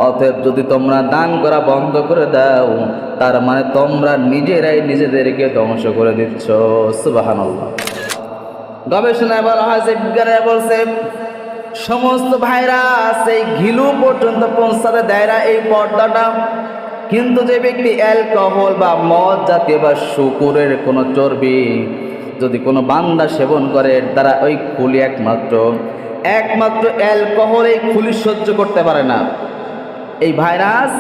অতএব যদি তোমরা দান করা বন্ধ করে দাও, তার মানে তোমরা নিজেরাই নিজেদেরকে ধ্বংস করে দিচ্ছ। সুবহানাল্লাহ। গবেষণায় বলা হয়েছে, বিজ্ঞানীরা বলছে, সমস্ত ভাইরাস এই ঘিলু পর্যন্ত পৌঁছাতে দেয় না এই পর্দাটা। কিন্তু যে ব্যক্তি অ্যালকোহল বা মদ জাতীয় বা শুকুরের কোনো চর্বি যদি কোনো বান্দা সেবন করে, এর দ্বারা ওই খুলি একমাত্র অ্যালকোহল এই খুলি সহ্য করতে পারে না। এই ভাইরাস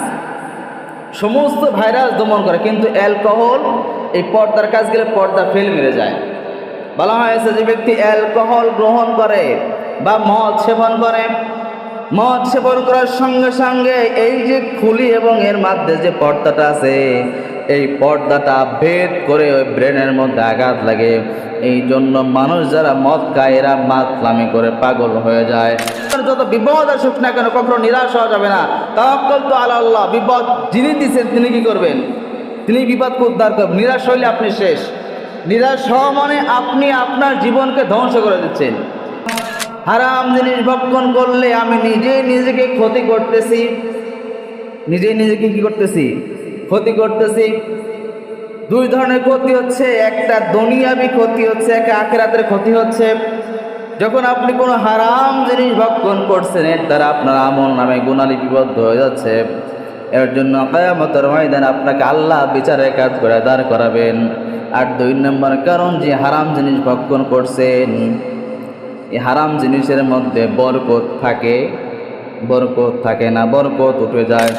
সমস্ত ভাইরাস দমন করে, কিন্তু অ্যালকোহল এই পর্দার কাজ গেলে পর্দা ফেল মেরে যায়। বলা হয়েছে যে ব্যক্তি অ্যালকোহল গ্রহণ করে বা মদ সেবন করে, মদ সেবন করার সঙ্গে সঙ্গে এই যে খুলি এবং এর মধ্যে যে পর্দাটা আছে, এই পর্দাটা ভেদ করে ওই ব্রেনের মধ্যে আঘাত লাগে। এই জন্য মানুষ যারা মদ খায় এরা মাতলামি করে পাগল হয়ে যায়। যত বিপদ আসুক না কেন কখনো নিরাশ হওয়া যাবে না। তাওয়াক্কাল তো আলা আল্লাহ। বিপদ যিনি দিচ্ছেন তিনি কি করবেন? তিনি বিপদকে উদ্ধার করবেন। নিরাশ হইলে আপনি শেষ। নিরাশ হওয়া মানে আপনি আপনার জীবনকে ধ্বংস করে দিচ্ছেন। হারাম জিনিস ভক্ষণ করলে আমি নিজেই নিজেকে ক্ষতি করতেছি, নিজেই নিজেকে কি করতেছি? ক্ষতি করতেছি। দুই ধরনের ক্ষতি হচ্ছে, একটা দুনিয়াবি ক্ষতি হচ্ছে, একটা আখিরাতের ক্ষতি হচ্ছে। যখন আপনি কোনো হারাম জিনিস ভক্ষণ করছেন, এর দ্বারা আপনার আমল নামে গুনাহ লিপিবদ্ধ হয়ে যাচ্ছে। এর জন্য কিয়ামতের ময়দানে আপনাকে আল্লাহ বিচারের কাজ করে দাঁড় করাবেন। আর দুই নম্বর কারণ, যে হারাম জিনিস ভক্ষণ করছেন, এই হারাম জিনিসের মধ্যে বরকত থাকে? বরকত থাকে না, বরকত উঠে যায়।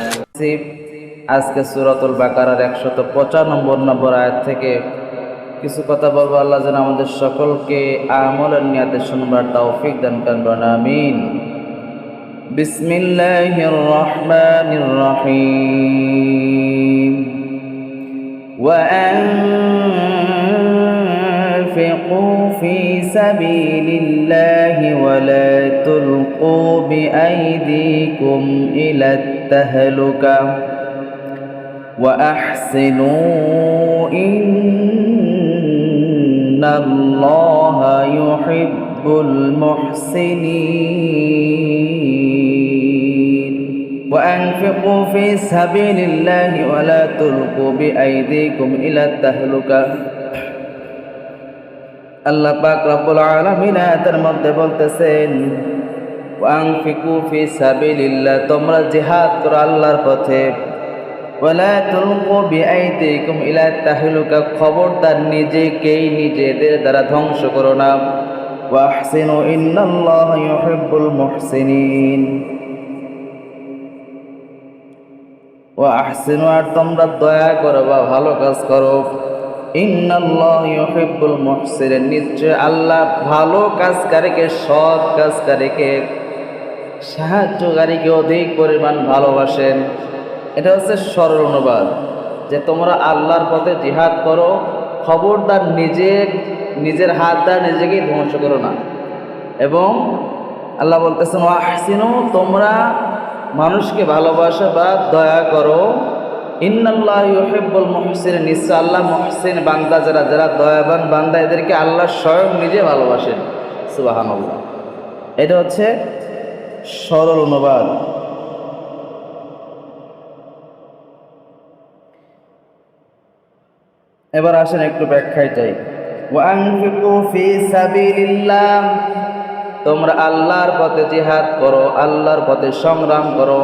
আজকে সূরাতুল বাকারার 195 নম্বর আয়াত থেকে কিছু কথা বলবো। আল্লাহ যেন আমাদের সকলকে আমলের নিয়াতে শুনবার তৌফিক দান করেন, আমিন। বিসমিল্লাহির রহমানির রহিম। وأنفقوا في سبيل الله ولا تلقوا بأيديكم إلى التهلكة وأحسنوا إن الله يحب المحسنين وأنفقوا في سبيل الله ولا تلقوا بأيديكم إلى التهلكة। আল্লাহ পাক রব্বুল আলামিন আয়াতের মধ্যে বলতেছেন, ওয়ানফিকু ফি সাবিলিল্লাহ, তোমরা জিহাদ করো আল্লাহর পথে। ওয়ালা তুলকু বিআইদিকুম ইলা তাহলুকা, খবরদার নিজেকেই নিজেদের দ্বারা ধ্বংস করো না। ওয়াহসিনু ইন্নাল্লাহা ইউহিব্বুল মুহসিনিন। ওয়াহসিনু, আর তোমরা দয়া করো বা ভালো কাজ করো। ইন্নাল্লাহা ইউহিব্বুল মুহসিনিন, নিশ্চয় আল্লাহ ভালো কাজকারীকে, সৎ কাজকারীকে, সাহায্যকারীকে অধিক পরিমাণ ভালোবাসেন। এটা হচ্ছে সরল অনুবাদ, যে তোমরা আল্লাহর পথে জিহাদ করো, খবরদার নিজের হাত দ্বারা নিজেকেই ধ্বংস করো না। এবং আল্লাহ বলতেছেন, ওয়াহসিনু, তোমরা মানুষকে ভালোবাসো বা দয়া করো। ইন্নাল্লাহা ইউহিব্বুল মুহসিনিন, নিশ্চয় আল্লাহ মুহসিন বান্দা, যারা দয়াবান বান্দা, এদেরকে আল্লাহ স্বয়ং নিজে ভালোবাসেন। সুবহানাল্লাহ। এটা হচ্ছে সরল অনুবাদ। এবার আসেন একটু ব্যাখ্যায় চাই। ওয়ানফিকু ফি সাবিলিল্লাহ, তোমরা আল্লাহর পথে জিহাদ করো, আল্লাহর পথে সংগ্রাম করো।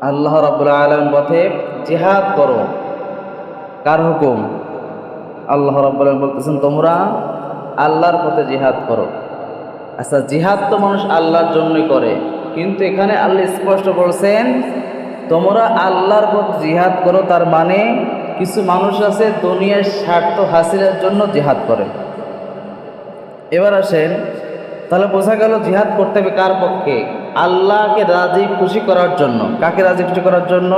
আল্লাহ রাব্বুল আলামিন পথে জিহাদ করো। কার হুকুম? আল্লাহ রাব্বুল আলামিন বলতেছেন তোমরা আল্লাহর পথে জিহাদ করো। আচ্ছা, জিহাদ তো মানুষ আল্লাহর জন্যই করে, কিন্তু এখানে আল্লাহ স্পষ্ট বলছেন তোমরা আল্লাহর পথে জিহাদ করো। তার মানে কিছু মানুষ আছে দুনিয়ার স্বার্থ হাসিলের জন্য জিহাদ করে। এবার আসেন, তাহলে বোঝা গেল জিহাদ করতে হবে কার পক্ষে? আল্লাহকে রাজি খুশি করার জন্য। কাকে রাজি খুশি করার জন্য?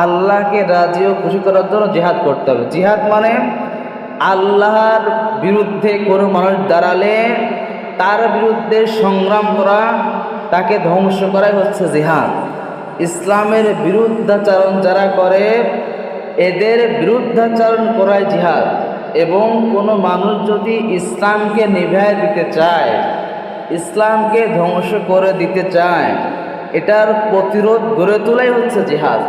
আল্লাহকে রাজি ও খুশি করার জন্য জিহাদ করতে হবে। জিহাদ মানে আল্লাহর বিরুদ্ধে কোনো মানুষ দাঁড়ালে তার বিরুদ্ধে সংগ্রাম করা, তাকে ধ্বংস করাই হচ্ছে জিহাদ। ইসলামের বিরুদ্ধাচরণ যারা করে এদের বিরুদ্ধাচরণ করাই জিহাদ। এবং কোনো মানুষ যদি ইসলামকে নিভায় দিতে চায়, ইসলামকে ধ্বংস করে দিতে চায়, এটার প্রতিরোধ গড়ে তোলাই হচ্ছে জিহাদ।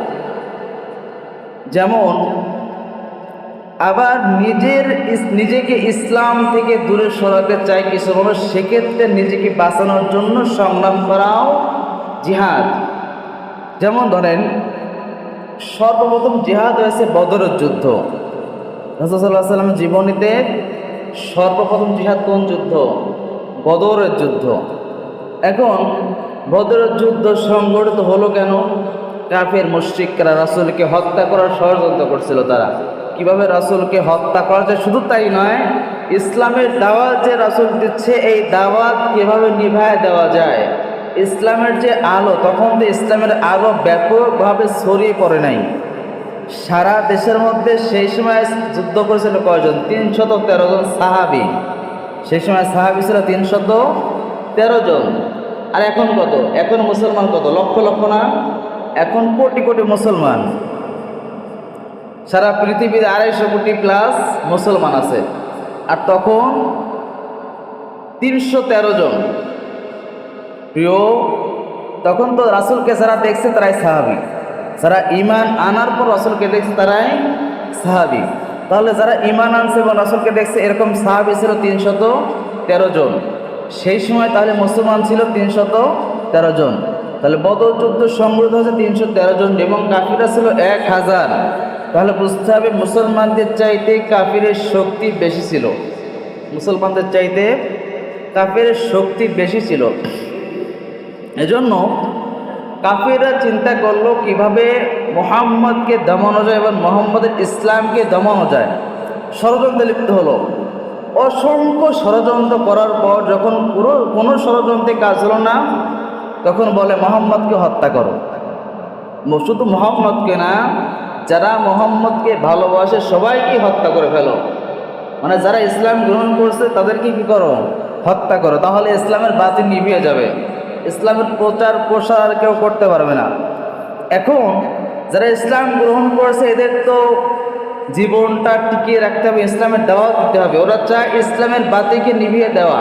যেমন আবার নিজেকে ইসলাম থেকে দূরে সরাতে চায় কিছু মানুষ, সেক্ষেত্রে নিজেকে বাঁচানোর জন্য সংগ্রাম করাও জিহাদ। যেমন ধরেন সর্বপ্রথম জিহাদ হয়েছে বদরের যুদ্ধ। রাসূল সাল্লাল্লাহু আলাইহি ওয়াসাল্লামের জীবনীতে সর্বপ্রথম জিহাদ কোন যুদ্ধ? বদরের যুদ্ধ। এখন বদরের যুদ্ধ সংগঠিত হলো কেন? কাফের মুশরিকরা রাসূলকে হত্যা করার ষড়যন্ত্র করছিল। তারা কিভাবে রাসূলকে হত্যা করা যায়, শুধু তাই নয়, ইসলামের দাওয়াত যে রাসূল দিচ্ছে এই দাওয়াত কিভাবে নিভায় দেওয়া যায়। ইসলামের যে আলো, তখন তো ইসলামের আলো ব্যাপকভাবে ছড়িয়ে পড়ে নাই সারা দেশের মধ্যে। সেই সময় যুদ্ধ করেছিল কয়জন? 313 জন সাহাবী। সেই সময় সাহাবী ছিল 313 জন। আর এখন কত? এখন মুসলমান কত? লক্ষ লক্ষ না, এখন কোটি কোটি মুসলমান। সারা পৃথিবীর 250 কোটি প্লাস মুসলমান আছে। আর তখন 313 জন। প্রিয়, তখন তো রাসূলকে যারা দেখছে তারাই সাহাবী, যারা ঈমান আনার পর রাসূলকে দেখছে তারাই সাহাবী। তাহলে যারা ঈমান আনছে এবং রাসূলকে দেখছে এরকম সাহাবী ছিল 313 জন। সেই সময় তাহলে মুসলমান ছিল 313 জন। তাহলে বদর যুদ্ধ সংগঠিত হয়েছে 313 জন এবং কাফিররা ছিল 1000। তাহলে বুঝতে হবে মুসলমানদের চাইতে কাফিরের শক্তি বেশি ছিল। মুসলমানদের চাইতে কাফিরের শক্তি বেশি ছিল। এজন্য কাফিররা চিন্তা করলো কিভাবে মুহাম্মদকে দমানো যায় এবং মুহাম্মদের ইসলামকে দমানো যায়। ষড়যন্ত্রে লিপ্ত হলো। অসংখ্য ষড়যন্ত্র করার পর যখন কোনো ষড়যন্ত্রে কাজ হলো না, তখন বলে মুহাম্মদকে হত্যা করো। শুধু মুহাম্মদকে না, যারা মুহাম্মদকে ভালোবাসে সবাইকে হত্যা করে ফেলো। মানে যারা ইসলাম গ্রহণ করছে তাদেরকে কি করো? হত্যা করো। তাহলে ইসলামের বাতি নিভিয়ে যাবে, ইসলামের প্রচার প্রসার আর কেউ করতে পারবে না। এখন যারা ইসলাম গ্রহণ করেছে এদের তো জীবনটা টিকিয়ে রাখতে হবে, ইসলামের দাওয়াত দিতে হবে। ওরা চায় ইসলামের বাতিকে নিভিয়ে দেওয়া।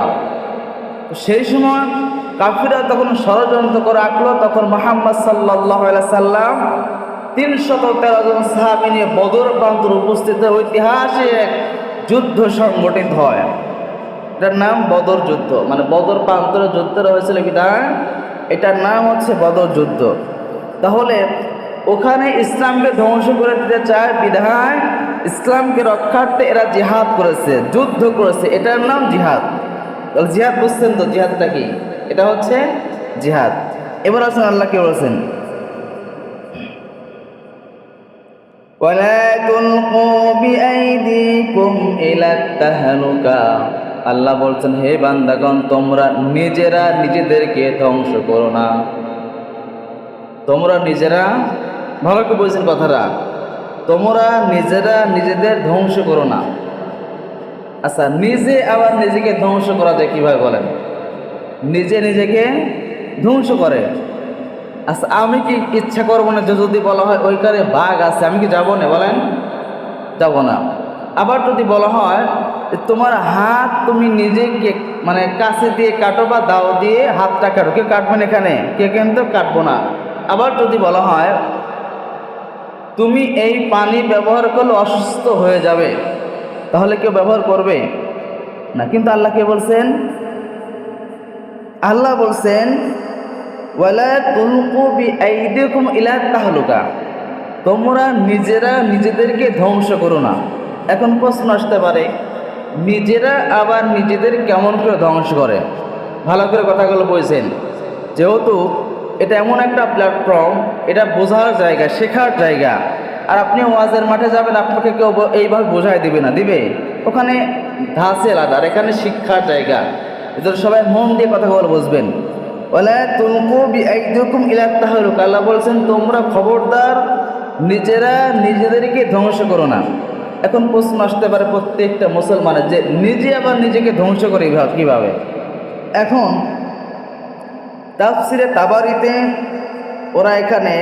সেই সময় কাফিররা তখন ষড়যন্ত্র করে আঁকলো। তখন মুহাম্মদ সাল্লাল্লাহু আলাইহি সাল্লাম 313 জন সাহাবী নিয়ে বদর প্রান্তরে উপস্থিত হয়ে ঐতিহাসিক এক যুদ্ধ সংগঠিত হয়। এটার নাম বদর যুদ্ধ। মানে বদর প্রান্তরে যুদ্ধটা হয়েছিল বিধায় এটার নাম হচ্ছে বদর যুদ্ধ। তাহলে ওখানে ইসলামকে ধ্বংস করে দিতে চায় বিধায় ইসলামকে রক্ষার্থে এরা জিহাদ করেছে, যুদ্ধ করেছে। এটার নাম জিহাদ। তাহলে জিহাদ বুঝছেন তো? জিহাদটা কি? এটা হচ্ছে জিহাদ। এবার আসুন আল্লাহ কে বলছেন, ওয়ালা তুলকু বিআইদিকুম ইলা তাহলুকা। আল্লাহ বলছেন, হে বান্দাগণ, তোমরা নিজেরা নিজেদেরকে ধ্বংস করো না। তোমরা নিজেরা, ভালো করে বলছেন কথাটা, তোমরা নিজেরা নিজেদের ধ্বংস করো না। আচ্ছা, নিজে আবার নিজেকে ধ্বংস করা যায় কিভাবে বলেন? নিজে নিজেকে ধ্বংস করে। আচ্ছা, আমি কি ইচ্ছা করবো না যে যদি বলা হয় ওইখানে বাঘ আছে, আমি কি যাবো না? বলেন, যাব না। আবার যদি বলা হয় তোমার হাত তুমি নিজেকে মানে কাছে দিয়ে কাটো বা দাও দিয়ে হাতটা কাটো, কেউ কাটবেন এখানে? কে কিন্তু কাটবো না। আবার যদি বলা হয় তুমি এই পানি ব্যবহার করলে অসুস্থ হয়ে যাবে, তাহলে কেউ ব্যবহার করবে না। কিন্তু আল্লাহ কে বলছেন? আল্লাহ বলছেন ওয়ালা তুলকু বিআইদিকুম ইলা তাহলুকা, তোমরা নিজেরা নিজেদেরকে ধ্বংস করো না। এখন প্রশ্ন আসতে পারে, নিজেরা আবার নিজেদের কেমন করে ধ্বংস করে? ভালো করে কথাগুলো বলছেন। যেহেতু এটা এমন একটা প্ল্যাটফর্ম, এটা বোঝার জায়গা, শেখার জায়গা। আর আপনি ওয়াজের মাঠে যাবেন, আপনাকে কেউ এইভাবে বোঝাই দিবে না, দিবে? ওখানে ধাঁচে আলাদা, আর এখানে শিক্ষার জায়গা। এদের সবাই মন দিয়ে কথাগুলো বুঝবেন। ওয়ালা তুলকু বিআইদিকুম ইলা তাহলুকা, আল্লাহ বলছেন তোমরা খবরদার নিজেরা নিজেদেরকে ধ্বংস করো না। এখন প্রশ্ন আসতে পারে প্রত্যেকটা মুসলমানের, যে নিজে আবার নিজেকে ধ্বংস করে কিভাবে? এখন তাফসিরে তাবারিতে ওরা এখানে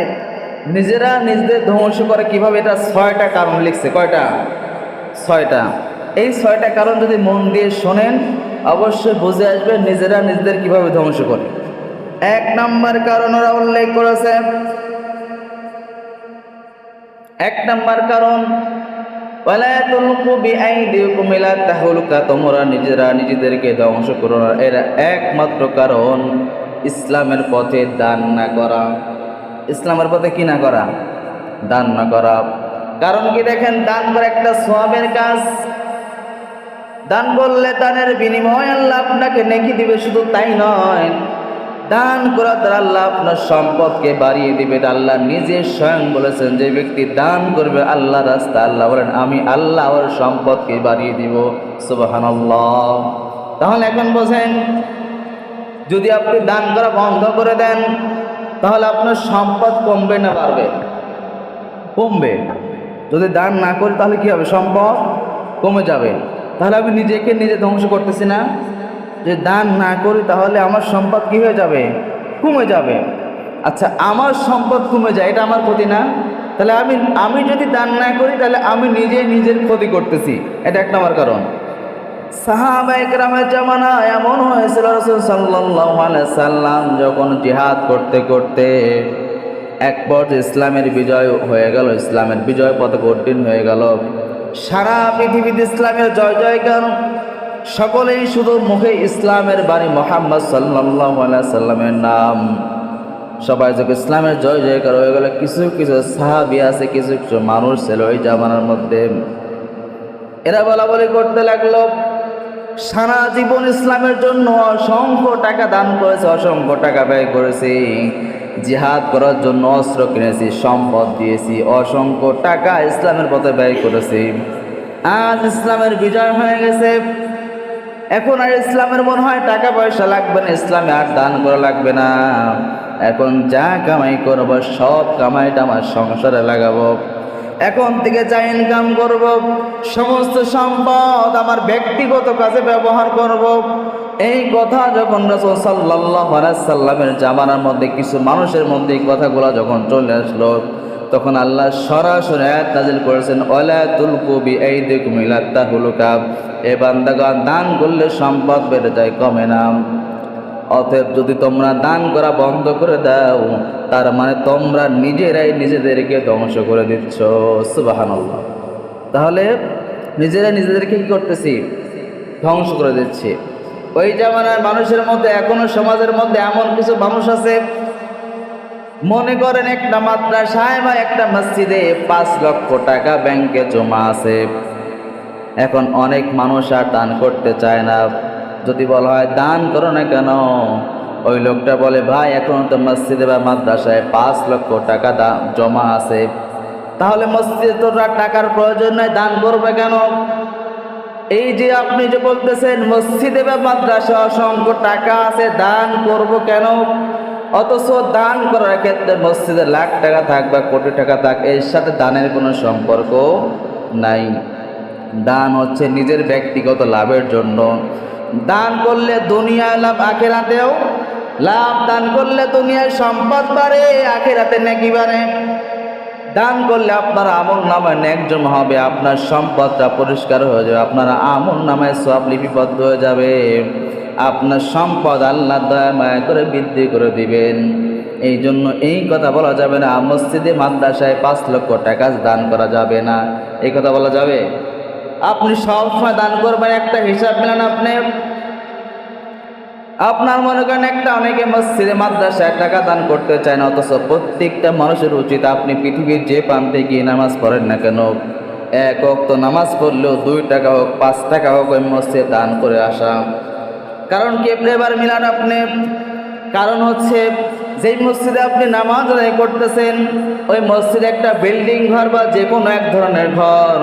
নিজেরা নিজেদের ধ্বংস করে কিভাবে, এটা 6টা কারণ লিখছে। কয়টা? 6টা। এই 6টা কারণ যদি মন দিয়ে শোনেন অবশ্যই বুঝে আসবে নিজেরা নিজেদের কিভাবে ধ্বংস করে। এক নম্বর কারণ ওরা উল্লেখ করেছে, এক নম্বর কারণ ওয়ালা তুলকু বিআইদিকুম ইলা তাহলুকা, তোমরা নিজেরা নিজেদেরকে ধ্বংস করো না। এর একমাত্র কারণ ইসলামের পথে দান না করা। ইসলামের পথে কি না করা? দান না করা। কারণ কি দেখেন, দান করা একটা সওয়াবের কাজ। দান করলে দানের বিনিময়ে আল্লাহ আপনাকে নেকি দিবে। শুধু তাই নয়, দান করার দ্বারা আল্লাহ আপনার সম্পদকে বাড়িয়ে দিবে। আল্লাহ নিজে স্বয়ং বলেছেন, যে ব্যক্তি দান করবে আল্লাহ রাস্তা, আল্লাহ বলেন আমি আল্লাহ ওর সম্পদকে বাড়িয়ে দিব। সুবহানাল্লাহ। তাহলে এখন বোঝেন, যদি আপনি দান করা বন্ধ করে দেন তাহলে আপনার সম্পদ কমবে না বাড়বে? কমবে। যদি দান না করি তাহলে কি হবে? সম্পদ কমে যাবে। তাহলে আমি নিজেকে নিজে ধ্বংস করতেছি না? যে দান না করি তাহলে আমার সম্পদ কি হয়ে যাবে? কমে যাবে। আচ্ছা, আমার সম্পদ কমে যায়, এটা আমার ক্ষতি না? তাহলে আমি যদি দান না করি তাহলে আমি নিজে নিজের ক্ষতি করতেছি। এটা এক নম্বর কারণ। সাহাবায়ে কেরামের জামানায় এমন হয়েছিল, রাসূল সাল্লাল্লাহু আলাইহি সাল্লাম যখন জিহাদ করতে করতে এক পর্যায়ে ইসলামের বিজয় হয়ে গেল, ইসলামের বিজয় পতাকা উড্ডীন হয়ে গেল, সারা পৃথিবীতে ইসলামের জয় জয়গান, সকলেই শুধু মুখে ইসলামের বাণী, মুহাম্মদ সাল্লাল্লাহু আলাইহি সাল্লামের নাম। সবাই যখন ইসলামের জয় জয়কার হয়ে গেল, কিছু কিছু সাহাবী আছে, কিছু কিছু মানুষ ছিল ওই জামানার মধ্যে, এরা বলাবলি করতে লাগলো, সারা জীবন ইসলামের জন্য অসংখ্য টাকা দান করেছে, অসংখ্য টাকা ব্যয় করেছি, জিহাদ করার জন্য অস্ত্র কিনেছি, সম্পদ দিয়েছি, অসংখ্য টাকা ইসলামের পথে ব্যয় করেছি। আজ ইসলামের বিজয় হয়ে গেছে, এখন আর ইসলামের মনে হয় টাকা পয়সা লাগবে না, ইসলামে আর দান করা লাগবে না। এখন যা কামাই করবো সব কামাইটা আমার সংসারে লাগাবো, এখন থেকে যা ইনকাম করব সমস্ত সম্পদ আমার ব্যক্তিগত কাজে ব্যবহার করব। এই কথা যখন রাসূল সাল্লাল্লাহু আলাইহি সাল্লামের জামানার মধ্যে কিছু মানুষের মধ্যে এই কথাগুলো যখন চলে আসলো, তখন আল্লাহ সরাসরি আয়াত নাযিল করেছেন, ওয়ালা তুলকু বিআইদিকুম ইলা তাহলুকা। এ বান্দাগণ, দান করলে সম্পদ বেড়ে যায়, কমে না। অতএব যদি তোমরা দান করা বন্ধ করে দাও, তার মানে তোমরা নিজেরাই নিজেদেরকে ধ্বংস করে দিচ্ছ। সুবহানাল্লাহ। তাহলে নিজেরাই নিজেদেরকে কি করতেছি? ধ্বংস করে দিচ্ছি। ওই জামানার মানুষের মধ্যে, এখনো সমাজের মধ্যে এমন কিছু মানুষ আছে, মনে করেন একটা মাদ্রাসায় বা একটা মসজিদে 5 লক্ষ টাকা ব্যাংকে জমা আছে। এখন অনেক মানুষ আর দান করতে চায় না। যদি বলা হয় দান করো না কেন, ওই লোকটা বলে, ভাই এখন তো মসজিদে বা মাদ্রাসায় 5 লক্ষ টাকা জমা আছে, তাহলে মসজিদে তোর টাকার প্রয়োজন নাই, দান করবে কেন? এই যে আপনি যে বলতেছেন মসজিদে বা মাদ্রাসায় অসংখ্য টাকা আছে, দান করব কেন? অথচ দান করার ক্ষেত্রে মসজিদে লাখ টাকা থাক বা কোটি টাকা থাক, এর সাথে দানের কোনো সম্পর্ক নাই। দান হচ্ছে নিজের ব্যক্তিগত লাভের জন্য। দান করলে দুনিয়ায় লাভ, আখিরাতেও লাভ। দান করলে দুনিয়ায় সম্পদ বাড়ে, আখিরাতে নেকি বাড়ে। দান করলে আপনার আমল নামায় নেক জমা হবে, আপনার সম্পদটা পরিষ্কার হয়ে যাবে, আপনার আমল নামায় সওয়াব লিপিবদ্ধ হয়ে যাবে, আপনার সম্পদ আল্লাহ দয়া মায়া করে বৃদ্ধি করে দিবেন। এই জন্য এই কথা বলা যাবে না মসজিদে মাদ্রাসায় 5 লক্ষ টাকা দান করা যাবে না, এই কথা বলা যাবে? আপনি সবসময় দান করবেন, একটা হিসাব মিলান। আপনার মনে করেন একটা, অনেকে মসজিদে মাদ্রাসায় টাকা দান করতে চায় না, অথচ প্রত্যেকটা মানুষের উচিত আপনি পৃথিবীর যে প্রান্তে গিয়ে নামাজ পড়েন না কেন, 1 ওয়াক্ত নামাজ পড়লেও 2 টাকা হোক 5 টাকা হোক ওই মসজিদে দান করে আসা। কারণ কি এবার মিলান আপনি? কারণ হচ্ছে যেই মসজিদে আপনি নামাজ আদায় করতেছেন, ওই মসজিদে একটা বিল্ডিং ঘর বা যে কোনো এক ধরনের ঘর,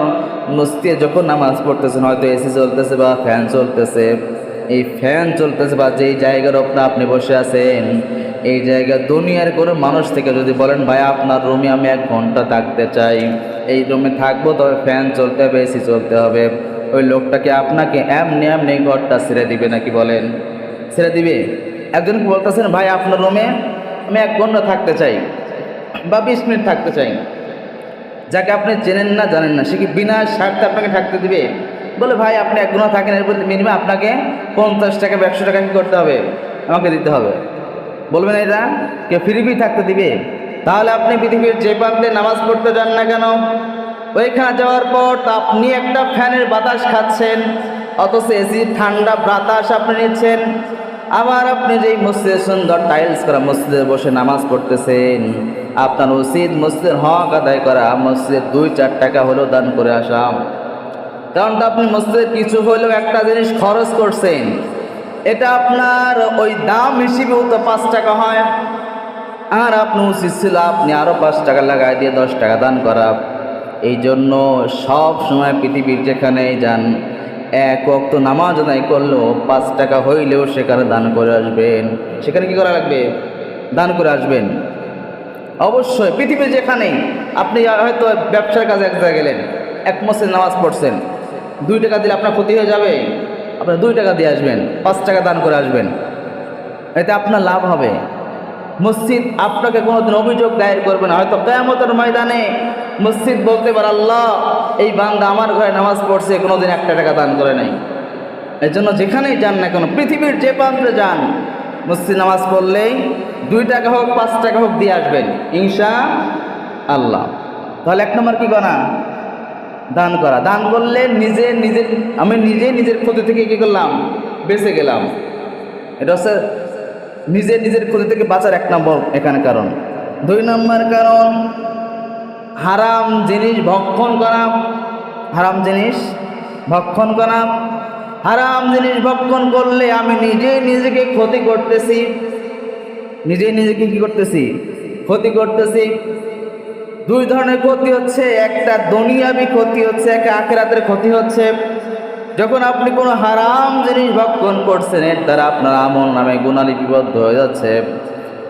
মসজিদে যখন নামাজ পড়তেছেন হয়তো এসি চলতেছে বা ফ্যান চলতেছে, এই ফ্যান চলতেছে বা যেই জায়গার উপরে আপনি বসে আছেন, এই জায়গা দুনিয়ার কোনো মানুষ থেকে যদি বলেন, ভাই আপনার রুমে আমি 1 ঘন্টা থাকতে চাই, এই রুমে থাকবো, তবে ফ্যান চলতে হবে, এসি চলতে হবে, ওই লোকটাকে আপনাকে এমনি ঘরটা ছেড়ে দিবে নাকি? বলেন, ছেড়ে দিবে? একজন বলতেছেন, ভাই আপনার রুমে আমি 1 ঘন্টা থাকতে চাই বা 20 মিনিট থাকতে চাই, যাকে আপনি চেনেন না জানেন না, সে কি বিনা স্বার্থে আপনাকে থাকতে দিবে? বলে, ভাই আপনি 1 ঘন্টা থাকেন, এরপর মিনিমাম আপনাকে 50 টাকা বা 100 টাকা কি করতে হবে? আমাকে দিতে হবে। বলবেন এটা কে ফ্রি থাকতে দিবে? তাহলে আপনি পৃথিবীর যে প্রান্তে নামাজ পড়তে যান না কেন, ওইখানে যাওয়ার পর আপনি একটা ফ্যানের বাতাস খাচ্ছেন, অথচ এসি ঠান্ডা বাতাস আপনি নিচ্ছেন। আবার আপনি যেই মসজিদে সুন্দর টাইলস করা মসজিদে বসে নামাজ পড়তেছেন, আপনার উচিত মসজিদের হক আদায় করা, মসজিদে 2-4 টাকা হলেও দান করে আসা। কারণ আপনি মসজিদে কিছু হলেও একটা জিনিস খরচ করছেন, এটা আপনার ওই দাম হিসেবেও তো 5 টাকা হয়। আর আপনি উচিত ছিল আপনি আরও 5 টাকা লাগাই দিয়ে 10 টাকা দান করা। এই জন্য সব সময় পৃথিবীর যেখানেই যান, এক ওয়াক্ত নামাজ আদায় করলেও 5 টাকা হইলেও সেখানে দান করে আসবেন। সেখানে কি করা লাগবে? দান করে আসবেন অবশ্যই। পৃথিবীর যেখানেই আপনি হয়তো ব্যবসার কাজে এক জায়গায় গেলেন, এক মসজিদে নামাজ পড়ছেন, 2 টাকা দিলে আপনার ক্ষতি হয়ে যাবে? আপনার 2 টাকা দিয়ে আসবেন, 5 টাকা দান করে আসবেন, এতে আপনার লাভ হবে। মসজিদ আপনাকে কোনোদিন অভিযোগ দায়ের করবে না। হয়তো কিয়ামতের ময়দানে মসজিদ বলতে পারে, আল্লাহ এই বান্দা আমার ঘরে নামাজ পড়ছে, কোনোদিন 1 টাকা দান করে নাই। এর জন্য যেখানেই যান না কেন, পৃথিবীর যে প্রান্তে যান, মসজিদ নামাজ পড়লেই 2 টাকা হোক 5 টাকা হোক দিয়ে আসবেন ইনশাআল্লাহ। তাহলে 1 নম্বর কি করা? দান করা। দান করলে আমি নিজের ক্ষতি থেকে কি করলাম? বেঁচে গেলাম। এটা হচ্ছে নিজের ক্ষতি থেকে বাঁচার 1 নম্বর এখানে কারণ। 2 নম্বর কারণ হারাম জিনিস ভক্ষণ করা। হারাম জিনিস ভক্ষণ করা। হারাম জিনিস ভক্ষণ করলে আমি নিজেকে ক্ষতি করতেছি। নিজেকে কি করতেছি? ক্ষতি করতেছি। 2 ধরনের ক্ষতি হচ্ছে, একটা দুনিয়াবি ক্ষতি হচ্ছে, একটা আখিরাতের ক্ষতি হচ্ছে। যখন আপনি কোনো হারাম জিনিস ভক্ষণ করছেন, এর দ্বারা আপনার আমল নামে গুনাহ লিপিবদ্ধ হয়ে যাচ্ছে।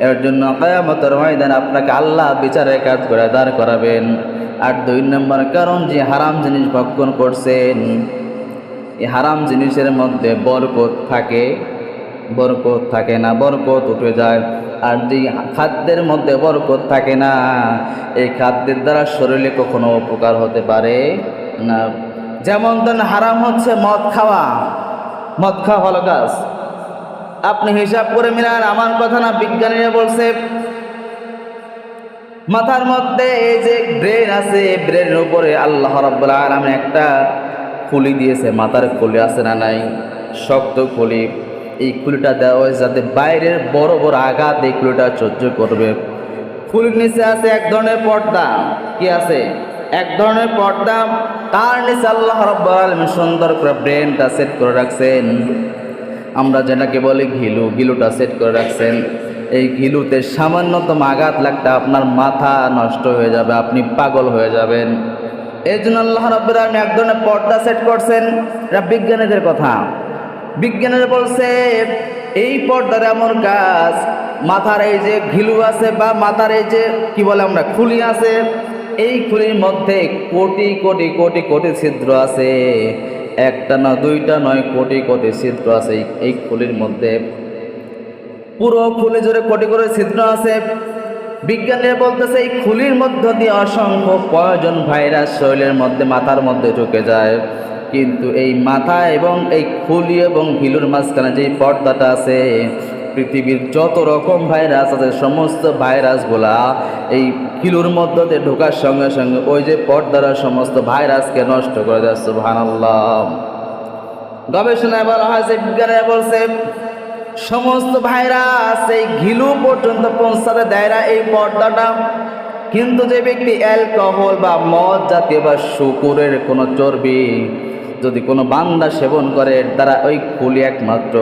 এর জন্য কিয়ামতের ময়দানে আপনাকে আল্লাহ বিচারের কাজ করে দাঁড় করাবেন। আর 2 নম্বর কারণ, যে হারাম জিনিস ভক্ষণ করছেন, এই হারাম জিনিসের মধ্যে বরকত থাকে না, বরকত উঠে যায়। আর যে খাদ্যের মধ্যে বরকত থাকে না, এই খাদ্যের দ্বারা শরীরে কখনো উপকার হতে পারে না। যেমন ধরেন হারাম হচ্ছে মদ খাওয়া ভালো কাজ। আপনি হিসাব করে মিলান, আমার কথা না, বিজ্ঞানীরা বলছে মাথার মধ্যে এই যে ব্রেন আছে, ব্রেনের উপরে আল্লাহ রাব্বুল আলামিন একটা খুলি দিয়েছে। মাথার খুলি আছে না নাই? শক্ত খুলি। এই খুলিটা দেওয়া হয়েছে যাতে বাইরের বড় বড় আঘাত এই খুলিটা সহ্য করবে। খুলির নিচে আছে এক ধরনের পর্দা। কি আছে? এক ধরনের পর্দা। তার নিচে আল্লাহ রাব্বুল আলামিন সুন্দর করে ব্রেনটা সেট করে রাখছেন। আমরা যেটাকে বলি ঘিলুটা সেট করে রাখছেন। এই ঘিলুতে সামান্যতম আঘাত লাগতে আপনার মাথা নষ্ট হয়ে যাবে, আপনি পাগল হয়ে যাবেন। এই জন্য আল্লাহ রাব্বুল আলামিন এক ধরনের পর্দা সেট করছেন। এটা বিজ্ঞানীদের কথা। বিজ্ঞানীরা বলছে এই পর্দার এমন কাজ, মাথার এই যে ঘিলু আছে বা মাথার এই যে কি বলে আমরা খুলি আছে, এই খুলির মধ্যে কোটি কোটি কোটি কোটি ছিদ্র আছে। একটা না, 2টা নয়, কোটি কোটি ছিদ্র আছে এই খুলির মধ্যে। পুরো খুলি জুড়ে কোটি কোটি ছিদ্র আছে। বিজ্ঞানীরা বলতেছে এই খুলির মধ্য দিয়ে অসংখ্য পয়জন ভাইরাস শরীরের মধ্যে, মাথার মধ্যে ঢুকে যায়। কিন্তু এই মাথা এবং এই খুলি এবং ঘিলুর মাঝখানে যে পর্দাটা আছে, পৃথিবীর যত রকম ভাইরাস আছে সমস্ত ভাইরাসগুলা এই ঘিলুর মধ্য দিয়ে ঢোকার সঙ্গে সঙ্গে ওই যে পর্দারা সমস্ত ভাইরাসকে নষ্ট করে দেয়। সুবহানাল্লাহ। গবেষণায় বলা হয়েছে, বিজ্ঞানীরা বলছে সমস্ত ভাইরাস এই ঘিলু পর্যন্ত পৌঁছাতে দেয় না এই পর্দাটা। কিন্তু যে ব্যক্তি অ্যালকোহল বা মদ জাতীয় বা শুকুরের কোনো চর্বি যদি কোনো বান্দা সেবন করে, এর দ্বারা ওই খুলি একমাত্র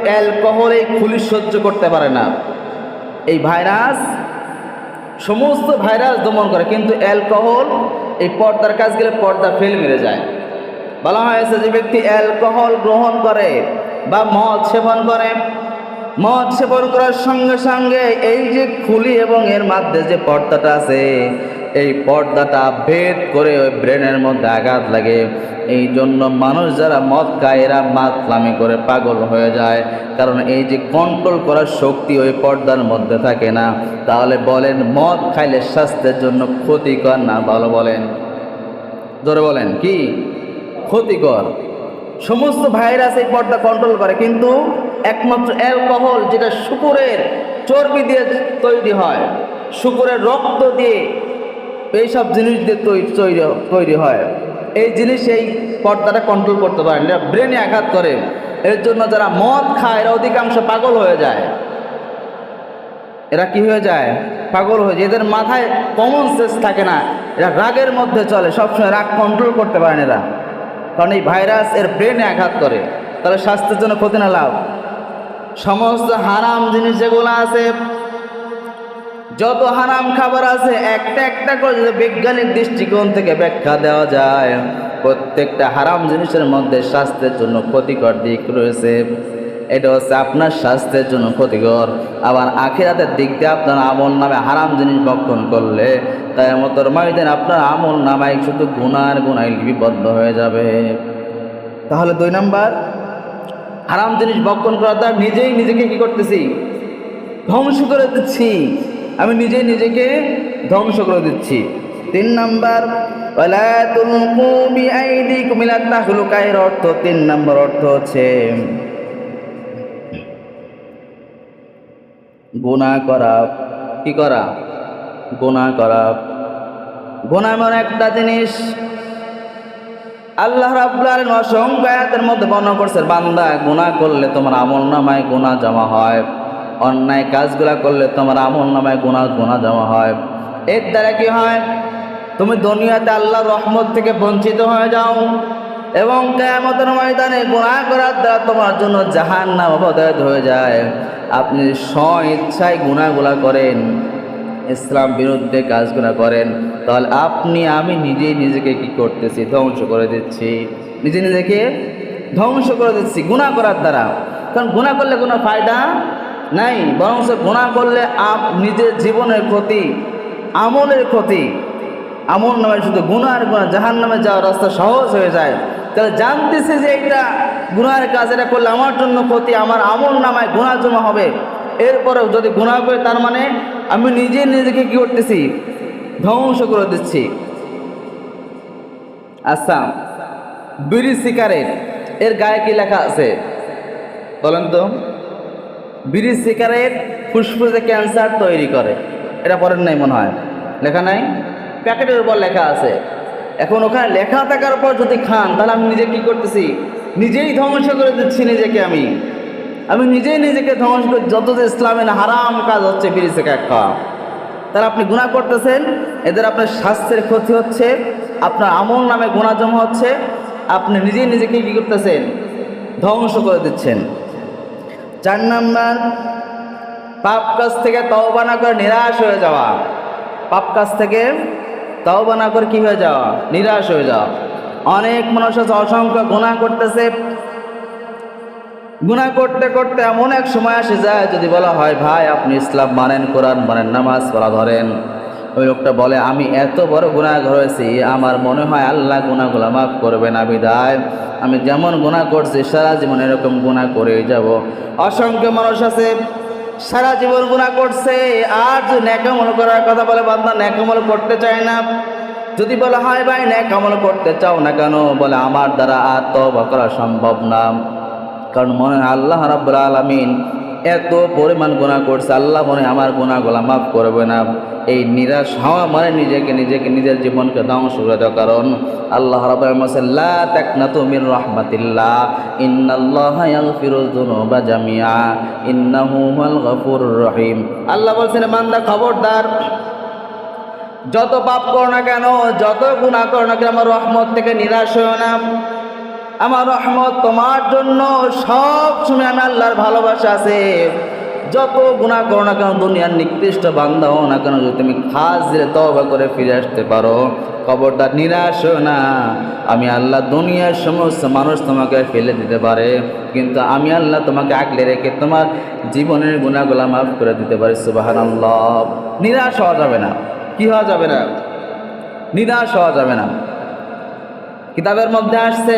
অ্যালকোহল এই খুলি সহ্য করতে পারে না। এই ভাইরাস সমস্ত ভাইরাস দমন করে, কিন্তু অ্যালকোহল এই পর্দার কাজ গেলে পর্দা ফেল মেরে যায়। বলা হয়েছে যে ব্যক্তি অ্যালকোহল গ্রহণ করে বা মদ সেবন করে, মদ সেবন করার সঙ্গে সঙ্গে এই যে খুলি এবং এর মধ্যে যে পর্দাটা আছে, এই পর্দাটা ভেদ করে ওই ব্রেনের মধ্যে আঘাত লাগে। এই জন্য মানুষ যারা মদ খায় এরা মাতলামি করে পাগল হয়ে যায়, কারণ এই যে কন্ট্রোল করার শক্তি ওই পর্দার মধ্যে থাকে না। তাহলে বলেন, মদ খাইলে স্বাস্থ্যের জন্য ক্ষতিকর না ভালো? বলেন, জোরে বলেন, কি ক্ষতিকর? সমস্ত ভাইরাস এই পর্দা কন্ট্রোল করে, কিন্তু একমাত্র অ্যালকোহল যেটা শূকরের চর্বি দিয়ে তৈরি হয়, শূকরের রক্ত দিয়ে, এইসব জিনিস দিয়ে তৈরি হয়। এই জিনিস এই পর্দাটা কন্ট্রোল করতে পারে না, ব্রেনে আঘাত করে। এর জন্য যারা মদ খায় এরা অধিকাংশ পাগল হয়ে যায়। এরা কি হয়ে যায়? পাগল হয়ে যায়। এদের মাথায় কমন সেন্স থাকে না, এরা রাগের মধ্যে চলে, সবসময় রাগ কন্ট্রোল করতে পারে না এরা, কারণ এই ভাইরাস এর ব্রেনে আঘাত করে। তাহলে স্বাস্থ্যের জন্য ক্ষতি না লাভ? সমস্ত হারাম জিনিস যেগুলো আছে, যত হারাম খাবার আছে, একটা একটা করে যদি বৈজ্ঞানিক দৃষ্টিকোণ থেকে ব্যাখ্যা দেওয়া যায়, প্রত্যেকটা হারাম জিনিসের মধ্যে স্বাস্থ্যের জন্য ক্ষতিকর দিক রয়েছে। এটা হচ্ছে আপনার স্বাস্থ্যের জন্য ক্ষতিকর। আবার আখিরাতের দিক দিয়ে আপনার আমল নামে হারাম জিনিস ভক্ষণ করলে কিয়ামতের ময়দানে আপনার আমল নামায় শুধু গুনার গুনায় লিপিবদ্ধ হয়ে যাবে। তাহলে 2 নাম্বার, হারাম জিনিস ভক্ষণ করা দ্বারা নিজেই নিজেকে কি করতেছি? ধ্বংস করে দিচ্ছি। আমি নিজেই নিজেকে ধ্বংস করে দিচ্ছি। 3 নাম্বার, ওয়ালা তুলকু বিআইদিকুম ইলা তাহলুকা, এর অর্থ 3 নাম্বার অর্থ হচ্ছে গুনাহ করা। কি করা? গুনাহ করা। গুনাহ এমন একটা জিনিস আল্লাহ রাব্বুল আলামিন অসংখ্য আয়াতের মধ্যে বর্ণনা করছেন, বান্দা গুনাহ করলে তোমার আমলনামায় গুনাহ জমা হয়, অন্যায় কাজগুলা করলে তোমার আমলনামায় গুনাহ জমা হয়। এর দ্বারা কি হয়? তুমি দুনিয়াতে আল্লাহর রহমত থেকে বঞ্চিত হয়ে যাও, এবং কিয়ামতের ময়দানে গুনাহ করার দ্বারা তোমার জন্য জাহান্নাম অবধারিত হয়ে যায়। আপনি স্ব-ইচ্ছায় গুনাহগুলা করেন, ইসলাম বিরুদ্ধে কাজগুলা করেন, তাহলে আমি নিজেই নিজেকে কি করতেছি? ধ্বংস করে দিচ্ছি। নিজেকে ধ্বংস করে দিচ্ছি গুনাহ করার দ্বারা। কারণ গুনাহ করলে কোনো ফায়দা নাই, বরং গুনাহ করলে নিজের জীবনের ক্ষতি, আমলের ক্ষতি। আমল নামে শুধু গুনাহ আর গুনাহ, জাহান্নামে যাওয়ার রাস্তা সহজ হয়ে যায়। তাহলে জানতেছে যে এটা গুনাহের কাজ, এটা করলে আমার জন্য ক্ষতি, আমার আমল নামায় গুনাহ জমা হবে, এরপরেও যদি গুনাহ করে, তার মানে আমি নিজে নিজেকে কি করতেছি? ধ্বংস করে দিচ্ছি। আচ্ছা, বিড়ি সিগারেট এর গায়ে কি লেখা আছে বলেন তো? বিড়ি সিগারেট ফুসফুসে ক্যান্সার তৈরি করে, এটা পড়েন নাই মনে হয়? লেখা নাই? প্যাকেটের উপর লেখা আছে। এখন ওখানে লেখা থাকার পর যদি খান, তাহলে আমি নিজে কি করতেছি? নিজেই ধ্বংস করে দিচ্ছি নিজেকে। আমি নিজেই নিজেকে ধ্বংস করে, যত যে ইসলামে না হারাম কাজ হচ্ছে বিড়ি সিগারেট খাওয়া, তাহলে আপনি গুনাহ করতেছেন। এদের আপনার স্বাস্থ্যের ক্ষতি হচ্ছে, আপনার আমল নামে গুনাহ জমা হচ্ছে, আপনি নিজেই নিজেকে কি করতেছেন? ধ্বংস করে দিচ্ছেন। 4 নাম্বার, পাপ কাজ থেকে তওবা না করে নিরাশ হয়ে যাওয়া। পাপ কাজ থেকে তওবা না করে কি হয়ে যাওয়া? নিরাশ হয়ে যাওয়া। অনেক মানুষ আছে অসংখ্য গুনাহ করতেছে, গুনাহ করতে করতে এমন এক সময় আসে যায়, যদি বলা হয় ভাই আপনি ইসলাম মানেন, কোরআন মানেন, নামাজ পড়া ধরেন, ওই লোকটা বলে আমি এত বড় গুনাহ করেছি, আমার মনে হয় আল্লাহ গুনাহগুলো মাফ করবে না, বিদায় আমি যেমন গুনাহ করছি সারা জীবন এরকম গুনাহ করেই যাব। অসংখ্য মানুষ আছে সারা জীবন গুনাহ করছে, আর যদি নেক আমল করার কথা বলে, বান্দা নেক আমল করতে চায় না। যদি বলা হয় ভাই নেক আমল করতে চাও না কেন? বলে আমার দ্বারা আর তওবা করা সম্ভব না, কারণ মনে হয় আল্লাহ রাব্বুল আলামিন এত পরিমাণ গুনাহ করছে, আল্লাহ মনে আমার গুনাহগুলো মাফ করবে না। এই নিরাশ হওয়া মানে নিজের জীবনকে ধ্বংস করে দেওয়া। কারণ আল্লাহ রাব্বুল আলামিন বলেছেন লা তাকনাতু মির রাহমাতিল্লাহ ইন্নাল্লাহা ইয়াগফিরুয যুনুবা জামিআ ইন্নাহু হুয়াল গফুরুর রহিম। আল্লাহ বলছেন বান্দা খবরদার, যত পাপ করো না কেন, যত গুনাহ করো না কেন, আমার রহমত থেকে নিরাশ হও না। আমার রহমত তোমার জন্য সব সময়, আমি আল্লাহর ভালোবাসা আছে। যত গুনাহ করো না কেন, দুনিয়ার নিকৃষ্ট বান্দা হও না কেন, যদি তুমি খাস দিলে তওবা করে ফিরে আসতে পারো, খবরদার নিরাশ হও না। আমি আল্লাহ দুনিয়ার সমস্ত মানুষ তোমাকে ফেলে দিতে পারে, কিন্তু আমি আল্লাহ তোমাকে আগলে রেখে তোমার জীবনের গুনাহগুলো মাফ করে দিতে পারি। সুবহানাল্লাহ। নিরাশ হওয়া যাবে না। কি হওয়া যাবে না? নিরাশ হওয়া যাবে না। কিতাবের মধ্যে আসছে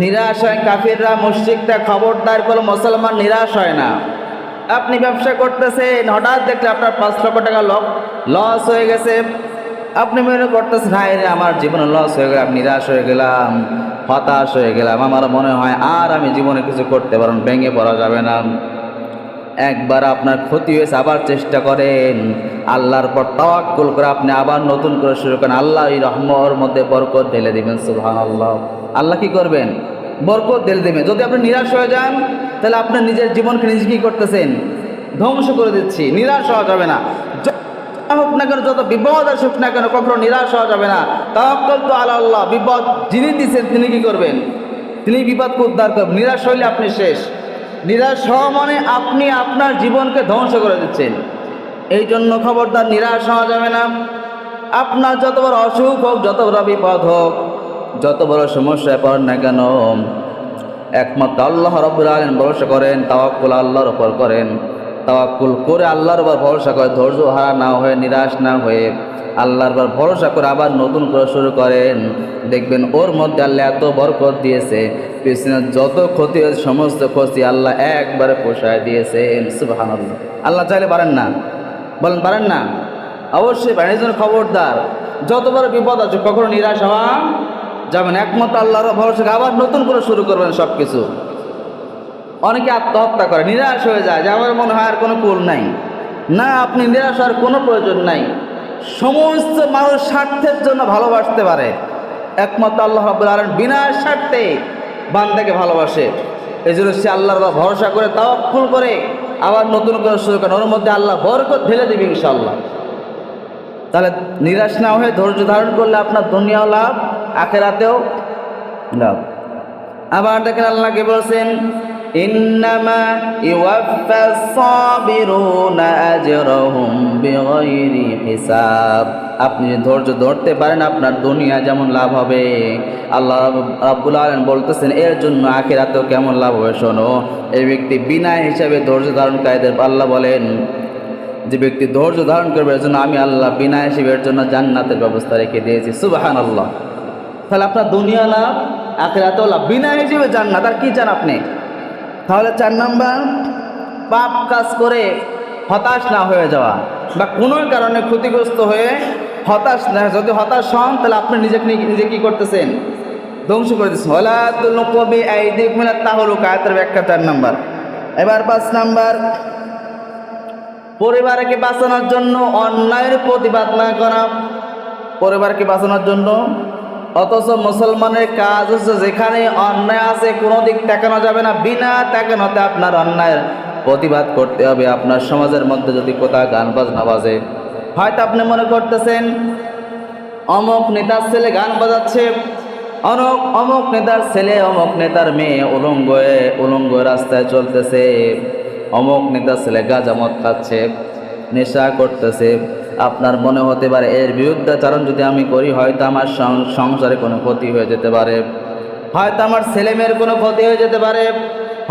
নিরাশ হয় কাফিররা, মুশরিকরা, খবরদার কোনো মুসলমান নিরাশ হয় না। আপনি ব্যবসা করতেছেন, হঠাৎ দেখলে আপনার 5 লক্ষ টাকা লস হয়ে গেছে, আপনি মনে করতেছেন হায় রে আমার জীবনে লস হয়ে গেলাম, নিরাশ হয়ে গেলাম, হতাশ হয়ে গেলাম, আমার মনে হয় আর আমি জীবনে কিছু করতে পারব না, ভেঙে পড়া যাবে না। একবার আপনার ক্ষতি হয়েছে, আবার চেষ্টা করেন, আল্লাহর পর তাওয়াক্কুল করে আপনি আবার নতুন করে শুরু করেন। আল্লাহ এই রহমতের মধ্যে বরকত ঢেলে দিবেন। সুবহানাল্লাহ। আল্লাহ কি করবেন? বরকত ঢেলে দিবেন। যদি আপনি নিরাশ হয়ে যান তাহলে আপনার নিজের জীবনকে নিজে কি করতেছেন? ধ্বংস করে দিচ্ছি। নিরাশ হওয়া যাবে না। হোক না কেন, যত বিপদ আসুক না কেন, কখনো নিরাশ হওয়া যাবে না। তাওয়াক্কুল তো আলা আল্লাহ। বিপদ যিনি দিচ্ছেন তিনি কি করবেন? তিনি বিপদকে উদ্ধার করবেন। নিরাশ হইলে আপনি শেষ। নিরাশ হওয়া মানে আপনি আপনার জীবনকে ধ্বংস করে দিচ্ছেন। এই জন্য খবরদার নিরাশ হওয়া যাবে না। আপনার যত বড় অসুখ হোক, যত বড় বিপদ হোক, যত বড় সমস্যায় পড়েন না কেন, একমাত্র আল্লাহ রাব্বুল আলামিন ভরসা করেন, তাওয়াক্কুল আল্লাহর উপর করেন। তাওয়াক্কুল করে আল্লাহর উপর ভরসা করে, ধৈর্য হারা না হয়ে, নিরাশ না হয়ে আল্লাহর উপর ভরসা করে আবার নতুন করে শুরু করেন। দেখবেন ওর মধ্যে আল্লাহ এত বরকত দিয়েছে, পিছনে যত ক্ষতি হয়েছে সমস্ত ক্ষতি আল্লাহ একবারে পোষায় দিয়েছেন। সুবহানাল্লাহ। আল্লাহ চাইলে পারেন না? বলেন পারেন না? অবশ্যই পারেন। এই জন্য খবরদার, যত বড় বিপদ আছে কখনো নিরাশ হওয়া যাবেন। একমাত্র আল্লাহর ভরসা আবার নতুন করে শুরু করবেন সব কিছু। অনেকে আত্মহত্যা করে, নিরাশ হয়ে যায় যে আমার মনে হয় আর কোনো কুল নাই। না, আপনি নিরাশ হওয়ার কোনো প্রয়োজন নাই। সমস্ত মানুষ স্বার্থের জন্য ভালোবাসতে পারে, একমাত্র আল্লাহ রাব্বুল আলামিন বিনা স্বার্থে বান্দাকে ভালোবাসে। এই জন্য সে আল্লাহর উপর ভরসা করে, তাওয়াক্কুল করে আবার নতুন করে শুরু করেন। ওর মধ্যে আল্লাহ বরকত ঢেলে দেবে ইনশাআল্লাহ। তাহলে নিরাশ না হয়ে ধৈর্য ধারণ করলে আপনার দুনিয়াও লাভ, আখিরাতেও লাভ। আবার দেখেন আল্লাহকে বলছেন, ইন্নামা ইউওয়াফাস সাবিরুনা আজরাহুম বিগাইরি হিসাব। আপনি যদি ধৈর্য ধরতে পারেন আপনার দুনিয়া যেমন লাভ হবে, আল্লাহ রাব্বুল আলামিন বলতেছেন এর জন্য আখিরাতেও কেমন লাভ হবে শোনো। এই ব্যক্তি বিনা হিসাবে ধৈর্য ধারণকারীদের আল্লাহ বলেন, যে ব্যক্তি ধৈর্য ধারণ করবে এর জন্য আমি আল্লাহ বিনা হিসাবে এর জন্য জান্নাতের ব্যবস্থা রেখে দিয়েছি। সুবহানাল্লাহ। তাহলে আপনার দুনিয়া লাভ, আখিরাতেও লাভ, বিনা হিসেবে জান্নাত। আর কি চান আপনি? তাহলে 4 নাম্বার, পাপ কাজ করে হতাশ না হয়ে যাওয়া, বা কোনো কারণে ক্ষতিগ্রস্ত হয়ে হতাশ না। যদি হতাশ হন তাহলে আপনি নিজে কি করতেছেন? ধ্বংস করে দিচ্ছেন। ওয়ালা তুলকু বিআইদিকুম ইলা তাহলুকা, আয়াতের ব্যাখ্যা 4 নাম্বার। এবার 5 নাম্বার, পরিবারকে বাঁচানোর জন্য অন্যায়ের প্রতিবাদ না করা। পরিবারকে বাঁচানোর জন্য, অথচ মুসলমানের কাজ হচ্ছে যেখানে অন্যায় আছে কোনো দিক তাকানো যাবে না, বিনা তাকানোতে আপনার অন্যায়ের প্রতিবাদ করতে হবে। আপনার সমাজের মধ্যে যদি কোথাও গান বাজনা বাজে, হয়তো আপনি মনে করতেছেন অমুক নেতার ছেলে গান বাজাচ্ছে, অমুক নেতার ছেলে, অমুক নেতার মেয়ে উলঙ্গ রাস্তায় চলতেছে, অমুক নেতার ছেলে গাঁজা মদ খাচ্ছে, নেশা করতেছে। আপনার মনে হতে পারে এর বিরুদ্ধাচরণ যদি আমি করি হয়তো আমার সংসারে কোনো ক্ষতি হয়ে যেতে পারে, হয়তো আমার ছেলেমেয়ের কোনো ক্ষতি হয়ে যেতে পারে,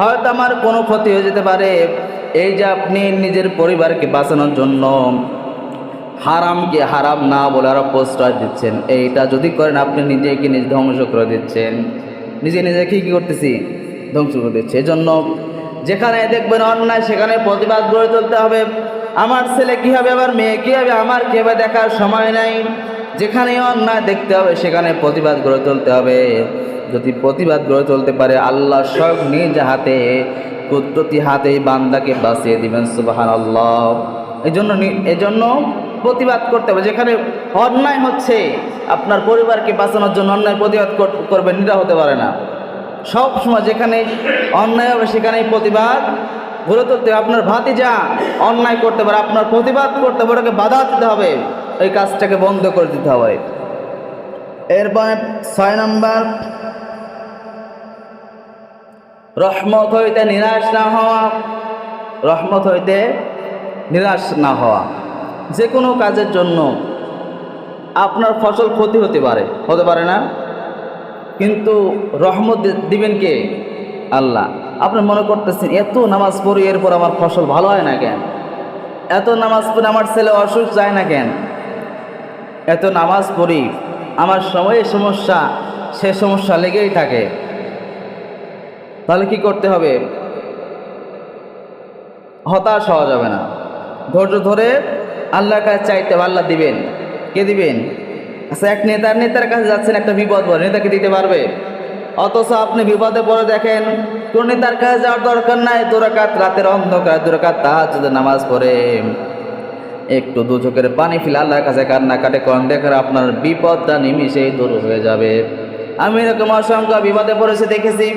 হয়তো আমার কোনো ক্ষতি হয়ে যেতে পারে। এই যে আপনি নিজের পরিবারকে বাঁচানোর জন্য হারামকে হারাম না বলে আরো প্রশ্রয় দিচ্ছেন, এইটা যদি করেন আপনি নিজেকে নিজে ধ্বংস করে দিচ্ছেন। নিজে কি করতেছি? ধ্বংস করে দিচ্ছে। এই জন্য যেখানে দেখবেন অন্যায় সেখানে প্রতিবাদ গড়ে তুলতে হবে। আমার ছেলে কী হবে, আমার মেয়ে কী হবে, আমার কী হবে দেখার সময় নাই। যেখানে অন্যায় দেখতে হবে সেখানে প্রতিবাদ গড়ে তুলতে হবে। যদি প্রতিবাদ গড়ে তুলতে পারে আল্লাহ স্বয়ং নিজ হাতে, কুদরতি হাতে বান্দাকে বাঁচিয়ে দিবেন। সুবহানাল্লাহ। এই জন্য প্রতিবাদ করতে হবে। যেখানে অন্যায় হচ্ছে আপনার পরিবারকে বাঁচানোর জন্য অন্যায় প্রতিবাদ করবেন, নিরা হতে পারে না। সব সময় যেখানে অন্যায় হবে সেখানেই প্রতিবাদ গড়ে তুলতে হবে। আপনার ভাতিজা অন্যায় করতে পারে, আপনার প্রতিবাদ করতে হবে, ওটাকে বাধা দিতে হবে, এই কাজটাকে বন্ধ করে দিতে হবে। এরপর 6 নাম্বার, রহমত হইতে নিরাশ না হওয়া। রহমত হইতে নিরাশ না হওয়া। যে কোনো কাজের জন্য আপনার ফসল ক্ষতি হতে পারে না, কিন্তু রহমত দিবেন কে? আল্লাহ। আপনি মনে করতেছেন এত নামাজ পড়ি এরপর আমার ফসল ভালো হয় না কেন? এত নামাজ পড়ে আমার ছেলে অসুখ যায় না কেন? এত নামাজ পড়ি আমার সময়ে সমস্যা, সে সমস্যা লেগেই থাকে। তাহলে কি করতে হবে? হতাশ হওয়া যাবে না, ধৈর্য ধরে আল্লাহর কাছে চাইতে হবে, আল্লাহ দিবেন। কে দিবেন? আচ্ছা, এক নেতার কাছে যাচ্ছেন, একটা বিপদ বলে, নেতাকে দিতে পারবে? অথচ আপনি বিপদে পড়ে দেখেন কোন নেতার কাছে যাওয়ার দরকার নাই, 2 রাকাত রাতের অন্ধকার 2 রাকাত তাহাজ্জুদের নামাজ পড়ে একটু দু চোখের পানি ফেলে আল্লাহর কাছে কান্নাকাটি করেন, দেখেন আপনার বিপদটা নিমিষেই দূর হয়ে যাবে। আমি এরকম অসংখ্য বিপদে পড়েছি, দেখেছি।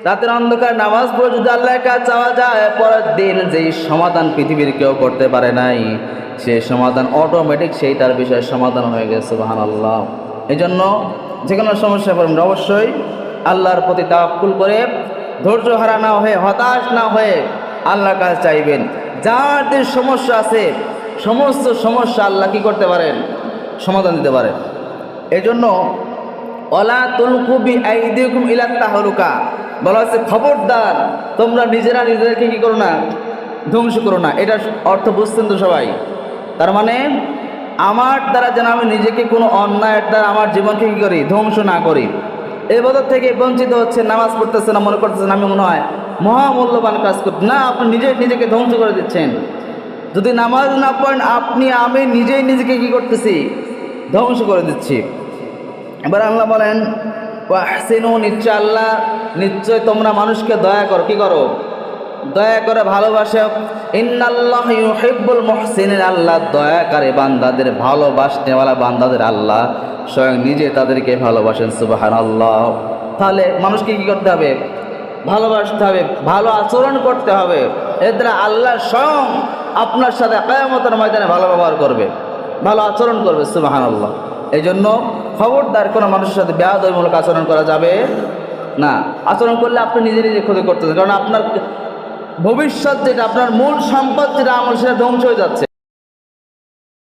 রাতের অন্ধকার নামাজ পড়ে যদি আল্লাহর কাছে চাওয়া যায়, পরের দিন যেই সমাধান পৃথিবীর কেউ করতে পারে নাই, সেই সমাধান অটোমেটিক সেইটার বিষয়ের সমাধান হয়ে গেছে। সুবহানাল্লাহ। এই জন্য যে কোনো সমস্যা পড়বেন অবশ্যই আল্লাহর প্রতি তাওয়াক্কুল করে, ধৈর্য হারা না হয়ে, হতাশ না হয়ে আল্লাহর কাছে চাইবেন। যার যে সমস্যা আছে, সমস্ত সমস্যা আল্লাহ কি করতে পারেন? সমাধান দিতে পারেন। এই জন্য ওয়ালা তুলকু বিআইদিকুম ইলা তাহলুকা বলা হচ্ছে, খবরদার তোমরা নিজেদেরকে কি করো না, ধ্বংস করো না। এটার অর্থ বুঝছেন তো সবাই? তার মানে আমার দ্বারা যেন আমি নিজেকে কোনো অন্যায়ের দ্বারা আমার জীবনকে কি করি, ধ্বংস না করি। ইবাদত থেকে বঞ্চিত হচ্ছে, নামাজ পড়তেছে না, মনে করতেছেন আমি মনে হয় মহামূল্যবান কাজ করতে, না, আপনি নিজেকে ধ্বংস করে দিচ্ছেন। যদি নামাজ না পড়েন, আমি নিজেকে কি করতেছি, ধ্বংস করে দিচ্ছি। এবার আল্লাহ বলেন ওয়াহসিনু, নিশ্চয় তোমরা মানুষকে দয়া করো। কি করো? দয়া করে ভালোবাসো। ইন্নাল্লাহ ইউহিব্বুল মুহসিনিন, আল্লাহ দয়াকারী বান্দাদের, ভালোবাসনেওয়ালা বান্দাদের আল্লাহ স্বয়ং নিজে তাদেরকে ভালোবাসেন। সুবহানাল্লাহ। তাহলে মানুষকে কি করতে হবে? ভালোবাসতে হবে, ভালো আচরণ করতে হবে। এর দ্বারা আল্লাহ স্বয়ং আপনার সাথে কিয়ামতের ময়দানে ভালো ব্যবহার করবে, ভালো আচরণ করবে। সুবহানাল্লাহ। এই জন্য খবরদার কোনো মানুষের সাথে বেয়াদবিমূলক আচরণ করা যাবে না। আচরণ করলে আপনি নিজে ক্ষতি করতেছেন, কারণ আপনার ভবিষ্যৎ যেটা, আপনার মূল সম্পদ যেটা আমল, সেটা ধ্বংস হয়ে যাচ্ছে।